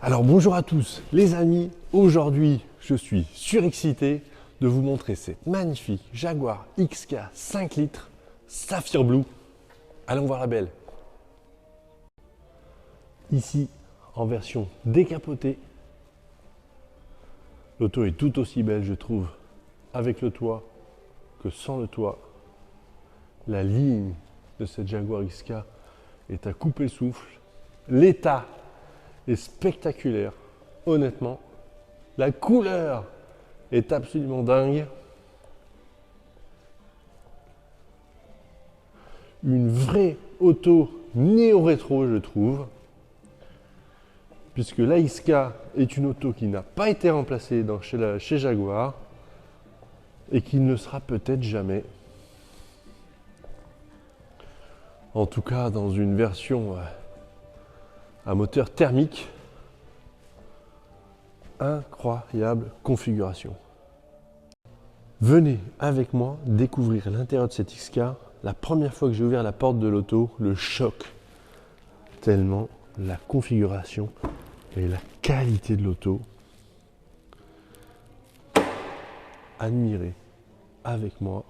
Alors bonjour à tous les amis, aujourd'hui je suis surexcité de vous montrer cette magnifique Jaguar XK 5 litres Saphir Blue. Allons voir la belle. Ici en version décapotée. L'auto est tout aussi belle je trouve avec le toit que sans le toit. La ligne de cette Jaguar XK est à couper le souffle. L'état est spectaculaire, honnêtement. La couleur est absolument dingue. Une vraie auto néo-rétro, je trouve. Puisque la XK est une auto qui n'a pas été remplacée chez Jaguar et qui ne le sera peut-être jamais. En tout cas, dans une version à moteur thermique. Incroyable configuration. Venez avec moi découvrir l'intérieur de cette XK. La première fois que j'ai ouvert la porte de l'auto, le choc. Tellement la configuration et la qualité de l'auto. Admirez avec moi.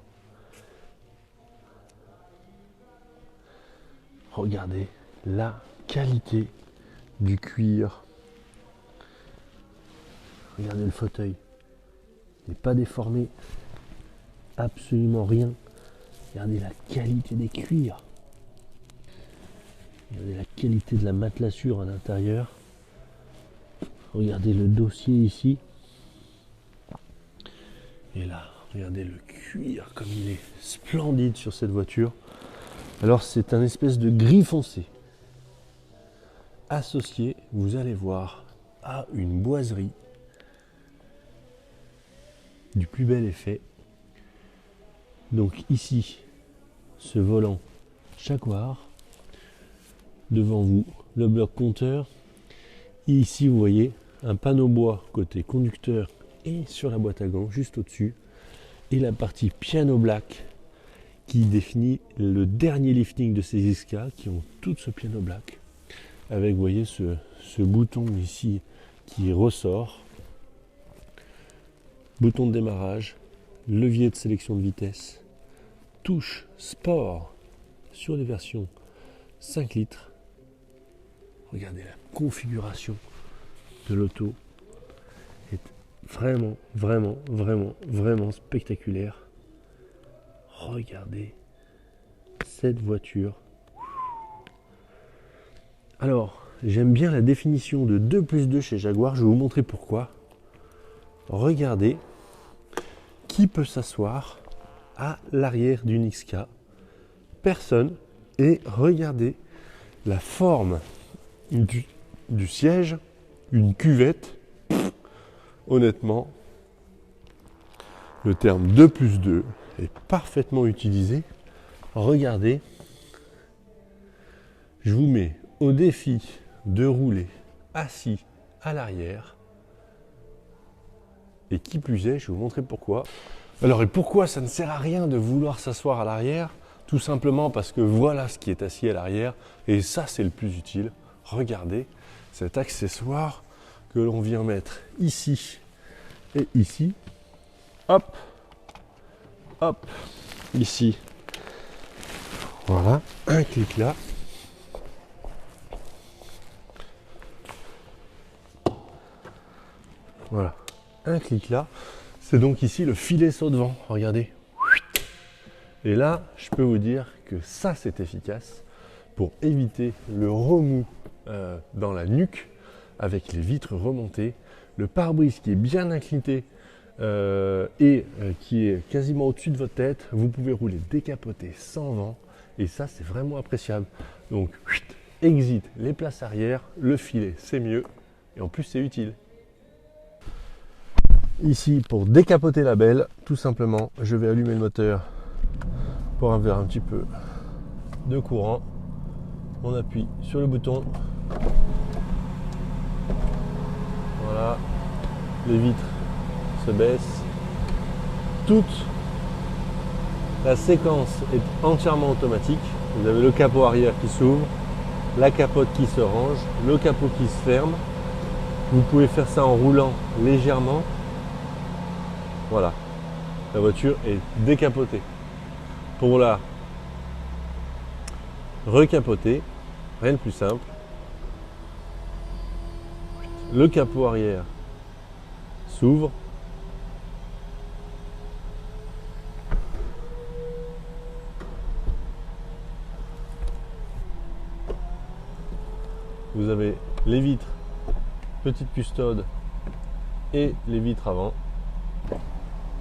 Regardez la qualité du cuir. Regardez le fauteuil. Il n'est pas déformé. Absolument rien. Regardez la qualité des cuirs. Regardez la qualité de la matelassure à l'intérieur. Regardez le dossier ici. Et là, regardez le cuir comme il est splendide sur cette voiture. Alors c'est un espèce de gris foncé. Associé, vous allez voir, à une boiserie du plus bel effet. Donc ici, ce volant Jaguar, devant vous, le bloc compteur. Et ici, vous voyez un panneau bois côté conducteur et sur la boîte à gants, juste au-dessus. Et la partie piano black qui définit le dernier lifting de ces XK qui ont tout ce piano black. Avec, vous voyez, ce bouton ici qui ressort. Bouton de démarrage, levier de sélection de vitesse, touche sport sur les versions 5 litres. Regardez la configuration de l'auto. Est vraiment, vraiment, vraiment, vraiment spectaculaire. Regardez cette voiture. Alors, j'aime bien la définition de 2+2 chez Jaguar, je vais vous montrer pourquoi. Regardez qui peut s'asseoir à l'arrière d'une XK. Personne. Et regardez la forme du siège, une cuvette. Honnêtement, le terme 2+2 est parfaitement utilisé. Regardez, je vous mets au défi de rouler assis à l'arrière. Et qui plus est, je vais vous montrer pourquoi. Alors, et pourquoi ça ne sert à rien de vouloir s'asseoir à l'arrière? Tout simplement parce que voilà ce qui est assis à l'arrière. Et ça, c'est le plus utile. Regardez cet accessoire que l'on vient mettre ici et ici. Hop, hop, ici. Voilà, un clic là. Voilà, un clic là. C'est donc ici le filet saut devant. Regardez. Et là, je peux vous dire que ça, c'est efficace pour éviter le remous dans la nuque avec les vitres remontées, le pare-brise qui est bien incliné et qui est quasiment au-dessus de votre tête. Vous pouvez rouler décapoté sans vent et ça, c'est vraiment appréciable. Donc, exit les places arrière, le filet, c'est mieux et en plus, c'est utile. Ici, pour décapoter la belle, tout simplement, je vais allumer le moteur pour avoir un petit peu de courant. On appuie sur le bouton. Voilà, les vitres se baissent. Toute la séquence est entièrement automatique. Vous avez le capot arrière qui s'ouvre, la capote qui se range, le capot qui se ferme. Vous pouvez faire ça en roulant légèrement. Voilà, la voiture est décapotée. Pour la recapoter, rien de plus simple. Le capot arrière s'ouvre. Vous avez les vitres, petite custode et les vitres avant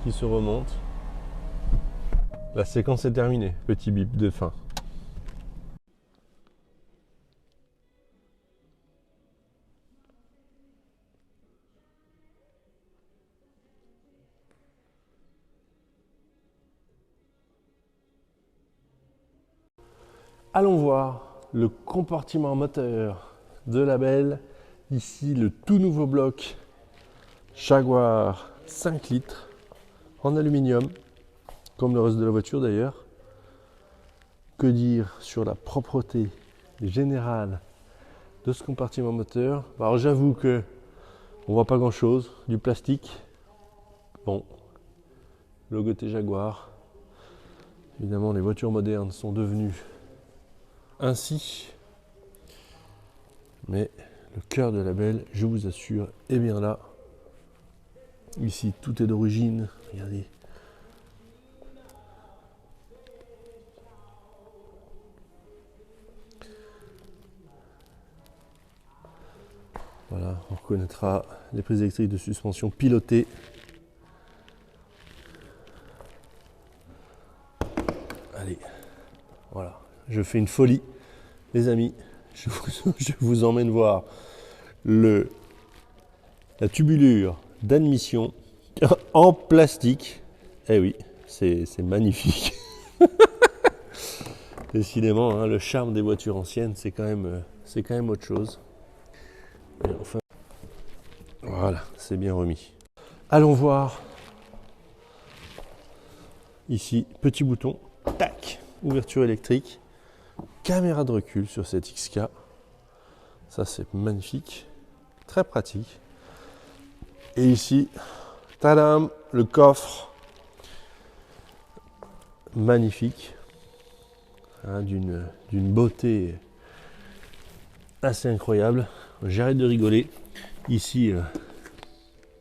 qui se remontent. La séquence est terminée. Petit bip de fin. Allons voir le compartiment moteur de la Belle. Ici, le tout nouveau bloc Jaguar 5 litres en aluminium, comme le reste de la voiture d'ailleurs. Que dire sur la propreté générale de ce compartiment moteur? Alors j'avoue que on voit pas grand chose, du plastique. Bon, logoté Jaguar. Évidemment, les voitures modernes sont devenues ainsi, mais le cœur de la Belle, je vous assure, est bien là. Ici, tout est d'origine. Regardez. Voilà, on reconnaîtra les prises électriques de suspension pilotées. Allez, voilà. Je fais une folie, les amis. Je vous emmène voir la tubulure d'admission en plastique. Eh oui, c'est magnifique. Décidément, hein, le charme des voitures anciennes, c'est quand même autre chose. Et enfin, voilà, c'est bien remis. Allons voir. Ici, petit bouton, tac, ouverture électrique. Caméra de recul sur cette XK, ça c'est magnifique, très pratique. Et ici, tadam, le coffre, magnifique, hein, d'une beauté assez incroyable. J'arrête de rigoler. Ici,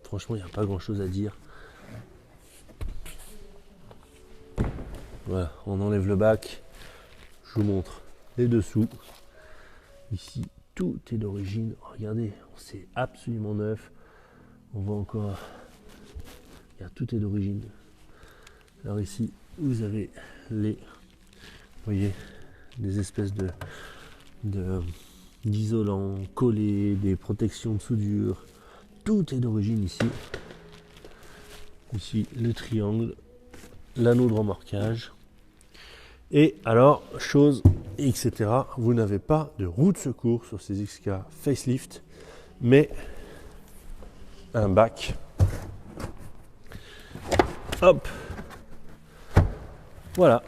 franchement, il n'y a pas grand chose à dire. Voilà, on enlève le bac. Je vous montre les dessous. Ici, tout est d'origine. Regardez, c'est absolument neuf. On voit encore. Regarde, tout est d'origine. Alors ici, vous avez vous voyez, des espèces d'isolants collés, des protections de soudure. Tout est d'origine ici. Ici, le triangle, l'anneau de remorquage. Et alors, chose, etc., vous n'avez pas de roue de secours sur ces XK facelift, mais un bac. Hop, voilà,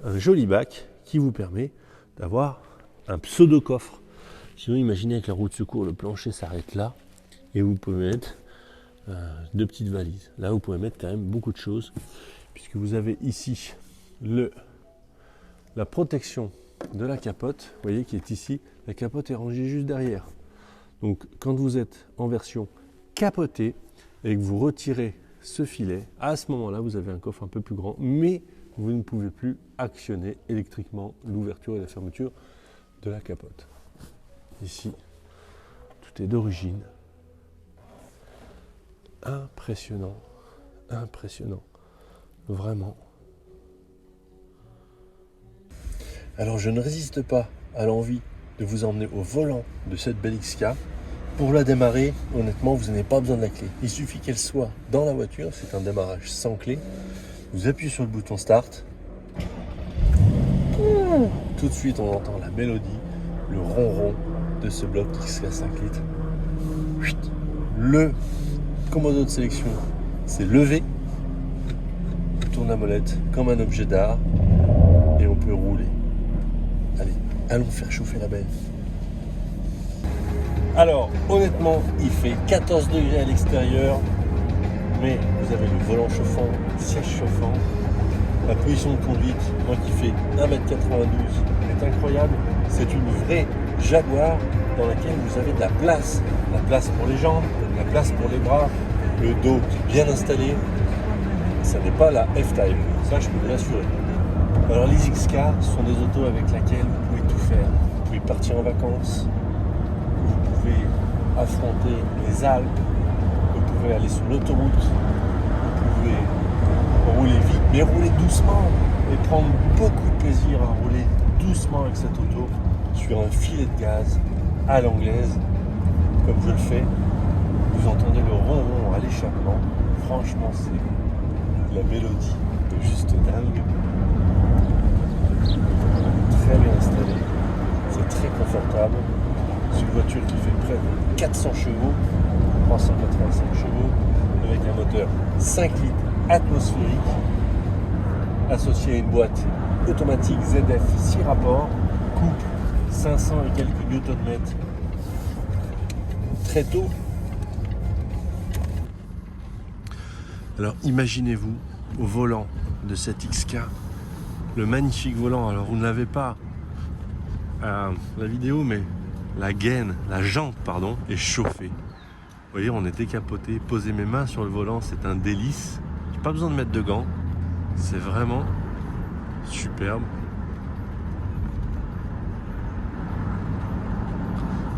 un joli bac qui vous permet d'avoir un pseudo-coffre. Sinon, imaginez avec la roue de secours, le plancher s'arrête là, et vous pouvez mettre deux petites valises. Là, vous pouvez mettre quand même beaucoup de choses, puisque vous avez ici la protection de la capote, vous voyez, qui est ici. La capote est rangée juste derrière. Donc quand vous êtes en version capotée et que vous retirez ce filet, à ce moment-là, vous avez un coffre un peu plus grand, mais vous ne pouvez plus actionner électriquement l'ouverture et la fermeture de la capote. Ici, tout est d'origine. Impressionnant, impressionnant, vraiment. Alors je ne résiste pas à l'envie de vous emmener au volant de cette belle XK. Pour la démarrer, honnêtement, vous n'avez pas besoin de la clé. Il suffit qu'elle soit dans la voiture, c'est un démarrage sans clé. Vous appuyez sur le bouton Start. Tout de suite, on entend la mélodie, le ronron de ce bloc XK 5 litres. Le commodo de sélection s'est levé. On tourne la molette comme un objet d'art et on peut rouler. Allez, allons faire chauffer la Belle. Alors, honnêtement, il fait 14 degrés à l'extérieur, mais vous avez le volant chauffant, le siège chauffant, la position de conduite, moi qui fais 1m92, est incroyable. C'est une vraie Jaguar dans laquelle vous avez de la place pour les jambes, de la place pour les bras, le dos bien installé. Ça n'est pas la F-Type, ça je peux vous l'assurer. Alors les XK sont des autos avec lesquelles vous pouvez tout faire. Vous pouvez partir en vacances, vous pouvez affronter les Alpes, vous pouvez aller sur l'autoroute, vous pouvez rouler vite, mais rouler doucement et prendre beaucoup de plaisir à rouler doucement avec cette auto sur un filet de gaz à l'anglaise, comme je le fais. Vous entendez le ronron à l'échappement. Franchement, c'est la mélodie de juste dingue. Très bien installé, c'est très confortable. C'est une voiture qui fait près de 400 chevaux, 385 chevaux, avec un moteur 5 litres atmosphérique, associé à une boîte automatique ZF 6 rapports, couple 500 et quelques newton-mètres. Très tôt. Alors imaginez-vous au volant de cette XK, le magnifique volant. Alors vous ne l'avez pas à la vidéo, mais la gaine, la jante pardon, est chauffée. Vous voyez, on est décapoté. Poser mes mains sur le volant, c'est un délice. J'ai pas besoin de mettre de gants. C'est vraiment superbe.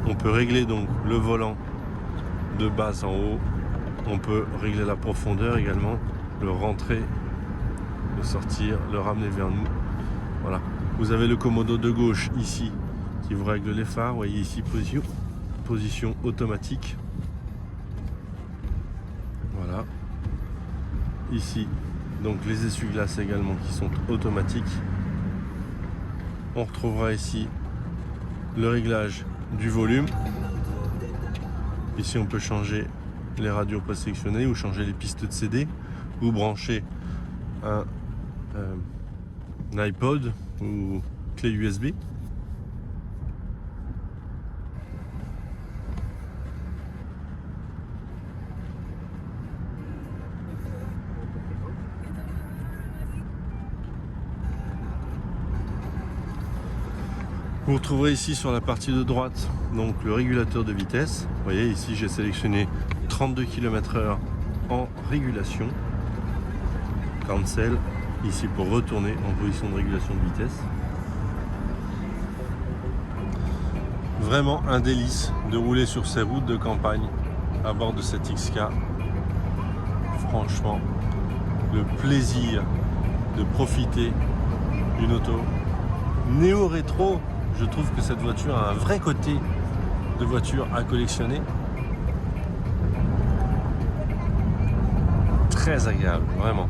On peut régler donc le volant de bas en haut. On peut régler la profondeur également, le rentrer, le sortir, le ramener vers nous. Voilà. Vous avez le commodo de gauche ici qui vous règle les phares. Vous voyez ici position automatique. Voilà. Ici donc les essuie-glaces également qui sont automatiques. On retrouvera ici le réglage du volume. Ici on peut changer les radios présélectionnées ou changer les pistes de CD ou brancher un iPod ou clé USB. Vous retrouverez ici sur la partie de droite donc le régulateur de vitesse. Vous voyez ici j'ai sélectionné 32 km/h en régulation. Cancel ici pour retourner en position de régulation de vitesse. Vraiment un délice de rouler sur ces routes de campagne à bord de cette XK. Franchement, le plaisir de profiter d'une auto néo-rétro. Je trouve que cette voiture a un vrai côté de voiture à collectionner. Très agréable, vraiment.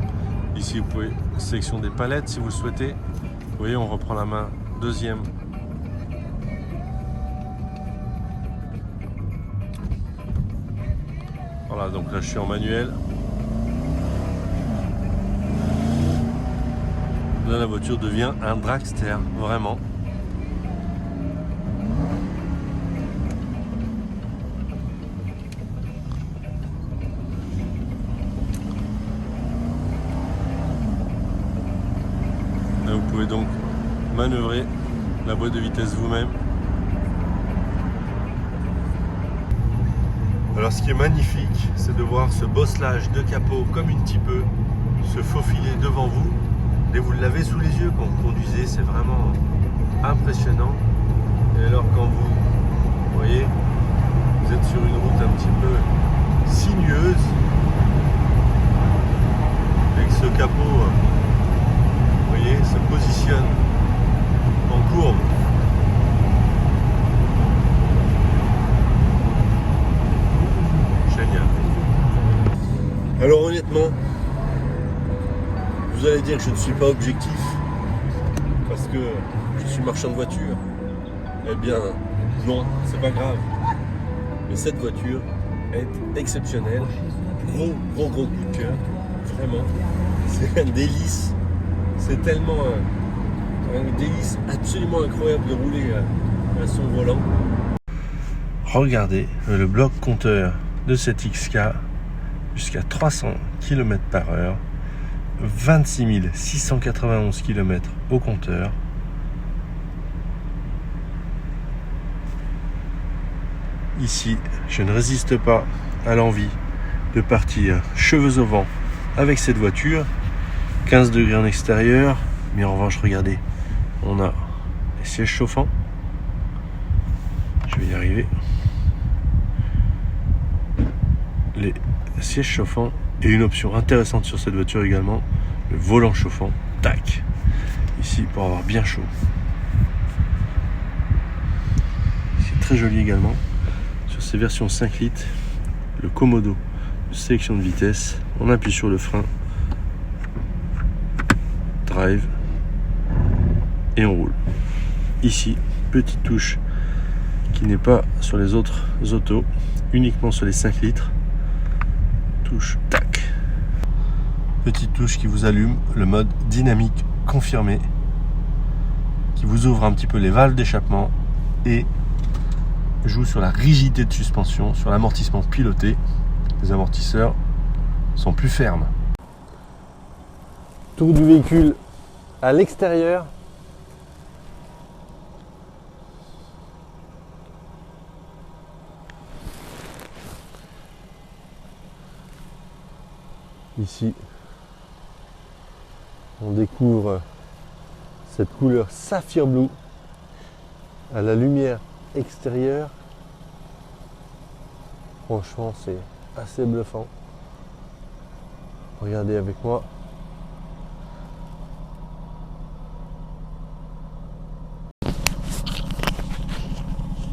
Ici, vous pouvez sélectionner des palettes si vous le souhaitez. Vous voyez, on reprend la main deuxième. Voilà, donc là, je suis en manuel. Là, la voiture devient un dragster, vraiment. Vous pouvez donc manœuvrer la boîte de vitesse vous-même. Alors ce qui est magnifique, c'est de voir ce bosselage de capot comme une petit peu se faufiler devant vous. Et vous l'avez sous les yeux quand vous conduisez, c'est vraiment impressionnant. Et alors quand vous voyez, vous êtes sur une route un petit peu sinueuse, avec ce capot, vous voyez, se positionne en courbe. Génial. Alors honnêtement, vous allez dire que je ne suis pas objectif parce que je suis marchand de voiture. Eh bien non, c'est pas grave. Mais cette voiture est exceptionnelle. Gros coup de cœur. Vraiment. C'est un délice. C'est tellement un délice absolument incroyable de rouler à son volant. regardez le bloc compteur de cette XK jusqu'à 300 km/h, 26 691 km au compteur. Ici, je ne résiste pas à l'envie de partir cheveux au vent avec cette voiture. 15 degrés en extérieur, mais en revanche, regardez, on a les sièges chauffants. Je vais y arriver. Les sièges chauffants et une option intéressante sur cette voiture également, le volant chauffant. Tac. Ici pour avoir bien chaud. C'est très joli également. Sur ces versions 5 litres, le Komodo de sélection de vitesse. On appuie sur le frein. Drive. Et on roule. Ici, petite touche qui n'est pas sur les autres autos, uniquement sur les 5 litres. Touche, tac. Petite touche qui vous allume le mode dynamique confirmé, qui vous ouvre un petit peu les valves d'échappement et joue sur la rigidité de suspension, sur l'amortissement piloté. Les amortisseurs sont plus fermes. Tour du véhicule à l'extérieur. Ici, on découvre cette couleur saphir blue à la lumière extérieure. Franchement, c'est assez bluffant. Regardez avec moi.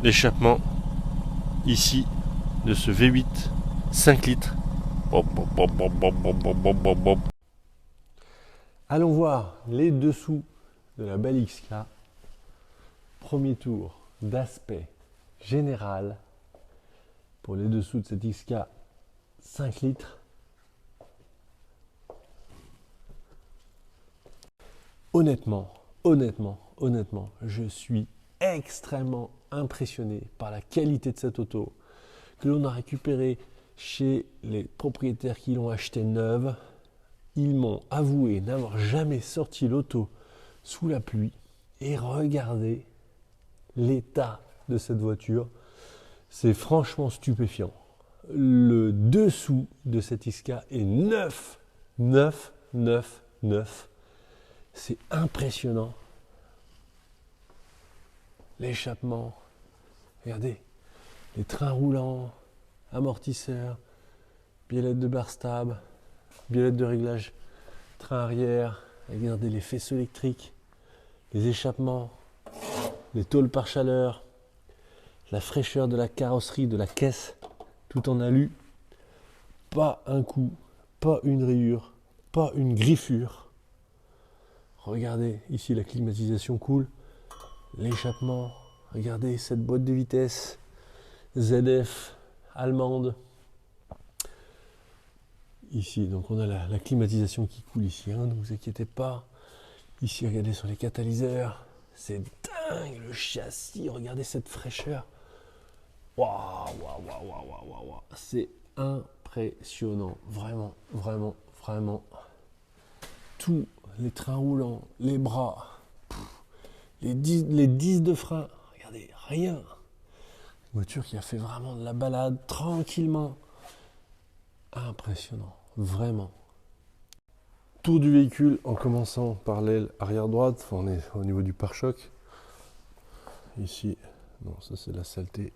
L'échappement ici de ce V8 5 litres. Allons voir les dessous de la belle XK. Premier tour d'aspect général pour les dessous de cette XK 5 litres. Honnêtement, je suis extrêmement impressionné par la qualité de cette auto que l'on a récupérée chez les propriétaires qui l'ont achetée neuve. Ils m'ont avoué n'avoir jamais sorti l'auto sous la pluie. Et regardez l'état de cette voiture. C'est franchement stupéfiant. Le dessous de cette XK est neuf. C'est impressionnant. L'échappement. Regardez. Les trains roulants. Amortisseurs. Biellette de bar stab. Biellette de réglage. Train arrière. Regardez les faisceaux électriques. Les échappements. Les tôles par chaleur. La fraîcheur de la carrosserie, de la caisse. Tout en alu. Pas un coup. Pas une rayure. Pas une griffure. Regardez, ici la climatisation coule. L'échappement. Regardez cette boîte de vitesse. ZF allemande. Ici, donc on a la climatisation qui coule ici, hein, ne vous inquiétez pas. Ici, regardez sur les catalyseurs. C'est dingue le châssis, regardez cette fraîcheur. Waouh. C'est impressionnant, vraiment. Tous les trains roulants, les bras, les 10 de frein, regardez, rien. Une voiture qui a fait vraiment de la balade tranquillement. Impressionnant, vraiment. Tour du véhicule en commençant par l'aile arrière droite, on est au niveau du pare-choc. Ici, non, ça c'est la saleté.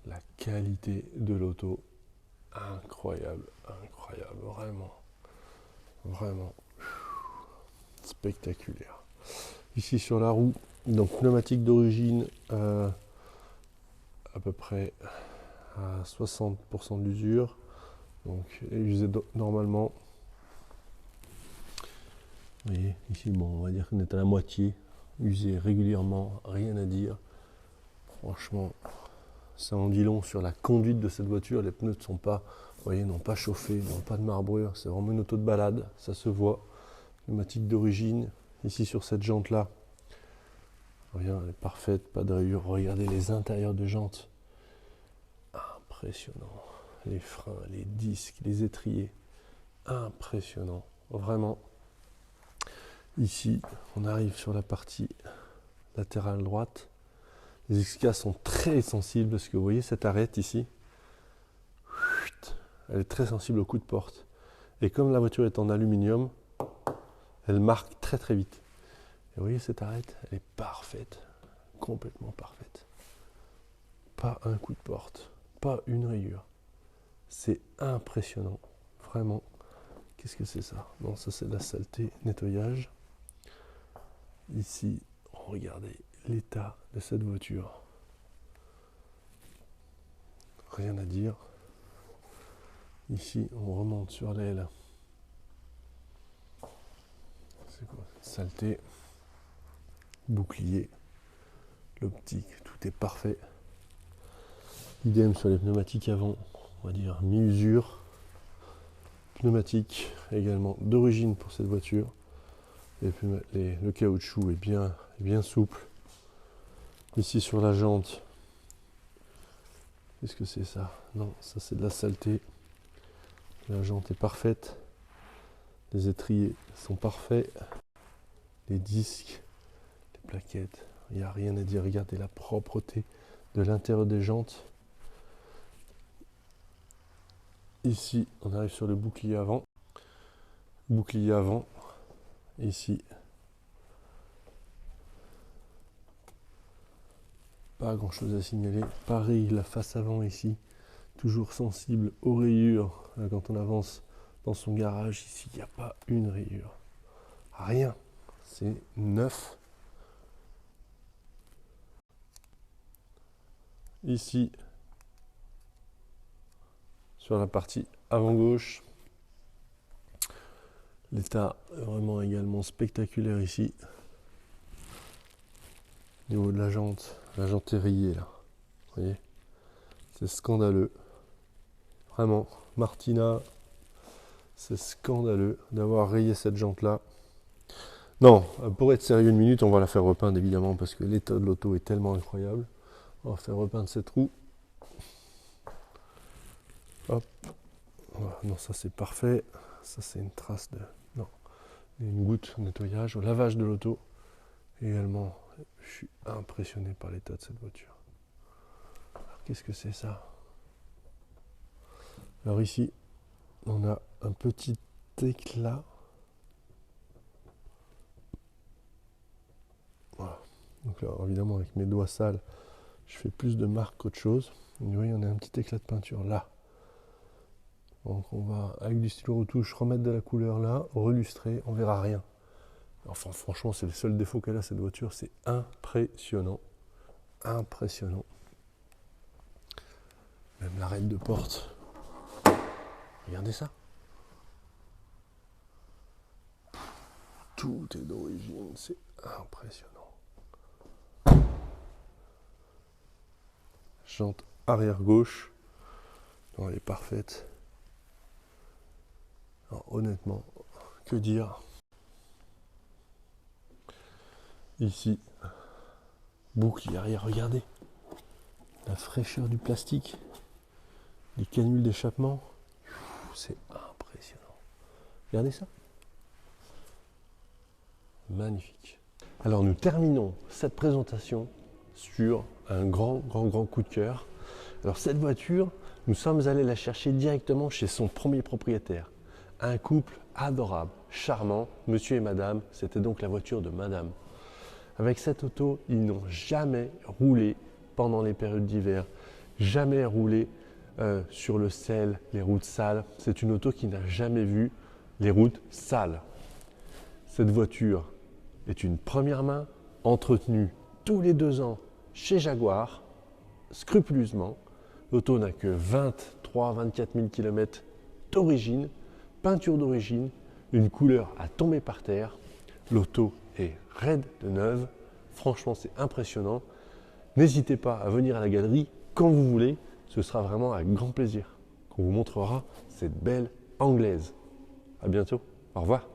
La qualité de l'auto, incroyable, vraiment spectaculaire. Ici sur la roue, donc pneumatique d'origine à peu près à 60% d'usure, donc usé normalement. Vous voyez, ici, bon, on va dire qu'on est à la moitié, usé régulièrement, rien à dire. Franchement, ça en dit long sur la conduite de cette voiture. Les pneus ne sont pas, vous voyez, n'ont pas chauffé, n'ont pas de marbrure. C'est vraiment une auto de balade, ça se voit. Pneumatique d'origine, ici sur cette jante là, Rien, elle est parfaite, pas de rayures. Regardez les intérieurs de jantes. Impressionnant. Les freins, les disques, les étriers. Impressionnant. Vraiment. Ici, on arrive sur la partie latérale droite. Les XK sont très sensibles parce que vous voyez cette arête ici. Elle est très sensible au coup de porte. Et comme la voiture est en aluminium, elle marque très très vite. Et vous voyez cette arête, elle est parfaite. Complètement parfaite. Pas un coup de porte, pas une rayure. C'est impressionnant. Vraiment. Qu'est-ce que c'est ça? Non, ça c'est de la saleté, nettoyage. Ici, regardez l'état de cette voiture. Rien à dire. Ici, on remonte sur l'aile. C'est quoi? Saleté. Bouclier. L'optique, tout est parfait. Idem sur les pneumatiques avant, on va dire mi-usure. Pneumatique également d'origine pour cette voiture. Et puis le caoutchouc est bien souple. Ici sur la jante, qu'est-ce que c'est ça? Non, ça c'est de la saleté. La jante est parfaite. Les étriers sont parfaits. Les disques, les plaquettes, il n'y a rien à dire. Regardez la propreté de l'intérieur des jantes. Ici, on arrive sur le bouclier avant. Bouclier avant. Ici. Pas grand chose à signaler. Pareil, la face avant ici. Toujours sensible aux rayures. Là, quand on avance dans son garage, ici, il n'y a pas une rayure. Rien. C'est neuf. Ici, sur la partie avant gauche, l'état est vraiment également spectaculaire ici. Au niveau de la jante est rayée là. Vous voyez, c'est scandaleux. Vraiment, Martina, c'est scandaleux d'avoir rayé cette jante là. Non, pour être sérieux une minute, on va la faire repeindre évidemment parce que l'état de l'auto est tellement incroyable. On va faire repeindre cette roue. Hop. Voilà. Non, ça c'est parfait. Ça c'est une trace de... Non. Une goutte de nettoyage au lavage de l'auto. Également, je suis impressionné par l'état de cette voiture. Qu'est-ce que c'est ça? Alors ici, on a un petit éclat. Voilà. Donc là, évidemment, avec mes doigts sales, je fais plus de marques qu'autre chose. Vous voyez, on a un petit éclat de peinture là. Donc on va, avec du stylo retouche, remettre de la couleur là, relustrer, on verra rien. Enfin, franchement, c'est le seul défaut qu'elle a, cette voiture. C'est impressionnant. Impressionnant. Même l'arête de porte. Regardez ça. Tout est d'origine. C'est impressionnant. Jante arrière gauche. Non, elle est parfaite. Alors, honnêtement, que dire? Ici, boucle arrière, regardez. La fraîcheur du plastique. Les canules d'échappement. C'est impressionnant. Regardez ça. Magnifique. Alors nous terminons cette présentation sur un grand coup de cœur. Alors cette voiture, nous sommes allés la chercher directement chez son premier propriétaire. Un couple adorable, charmant, monsieur et madame. C'était donc la voiture de madame. Avec cette auto, ils n'ont jamais roulé pendant les périodes d'hiver. Jamais roulé sur le sel, les routes sales. C'est une auto qui n'a jamais vu les routes sales. Cette voiture est une première main, entretenue tous les 2 ans chez Jaguar, scrupuleusement. L'auto n'a que 23-24 000 km d'origine, peinture d'origine, une couleur à tomber par terre. L'auto est raide de neuve. Franchement, c'est impressionnant. N'hésitez pas à venir à la galerie quand vous voulez. Ce sera vraiment avec grand plaisir qu'on vous montrera cette belle anglaise. À bientôt. Au revoir.